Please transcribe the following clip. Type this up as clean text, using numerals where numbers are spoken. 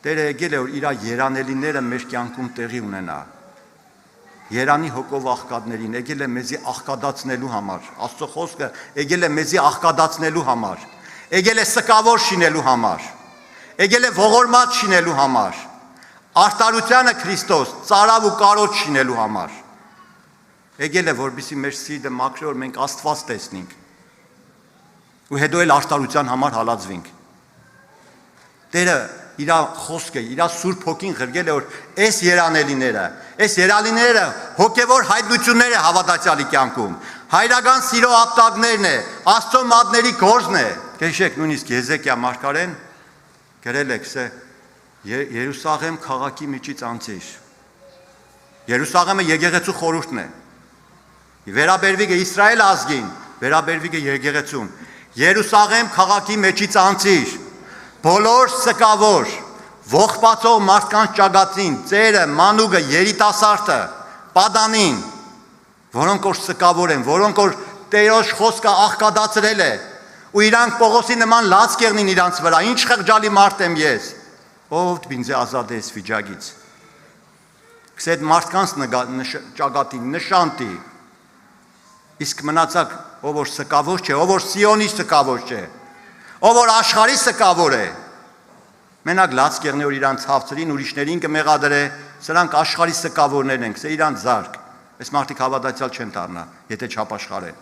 Տերը եկել է որ իր երանելիները մեր կյանքում տեղի ունենա։ Երանի հոգով աղքատներին եկել է մեզի աղքատացնելու համար։ Աստծո խոսքը եկել է մեզի աղքատացնելու համար։ Եկել է սկավոր շինելու համար։ Եկել է ողորմած շինելու համար։ Արտարությանը Քրիստոս ծարավ ու կարոտ շինելու համար։ Եկել է որպեսզի մեր սիրտը մաքրի որ մենք Աստված տեսնենք։ Ու հետո էլ արտարության համար հալածվենք։ Տերը իր խոսքը, իր Սուրբ Հոգին ղրգել է որ այս երանելիները հոգևոր հայտնություններ է հավատացյալի կյանքում, հայրական սիրո ապտակներն է, Աստծո մատների գործն է։ Քեշեք նույնիսկ Եզեկիա մարգարեն գրել է, գսե Երուսաղեմ քաղաքի միջից անցիր։ Երուսաղեմը եկեղեցու խորհուրդն է։ Վերաբերվիք է Իսրայել ազգին, վերաբերվիք է եկեղեցուն։ Երուսաղեմ քաղաքի մեջից անցիր։ Բոլոր սկավոր, ողբացող մարդկանց ճակատին, ծերը, մանուկը, երիտասարդը, պատանին, որոնք որ սկավոր են, որոնք որ Տերոջ խոսքը աղքատացրել է, ու իրանք Պողոսի նման լաց կեղնին իրանց վրա, ինչ խղճալի մարդ եմ ես, ով ինձ ազատ է այս վիճակից։ Գսե այդ մարդկանց ճակատին նշան տի, իսկ մնացակ ով որ սկավոր չէ, ով որ Սիոնի սկավոր չէ, ով որ աշխարհի սկավոր է, մենակ լաց կեղնի որ իրանց ցավցրին, ուրիշներին կմեղադրե, սրանք աշխարհի սկավորներ են, գսե իրանց զարկ, այս մարդիկ հավատացյալ չեն դառնա, եթե չապաշխարեն։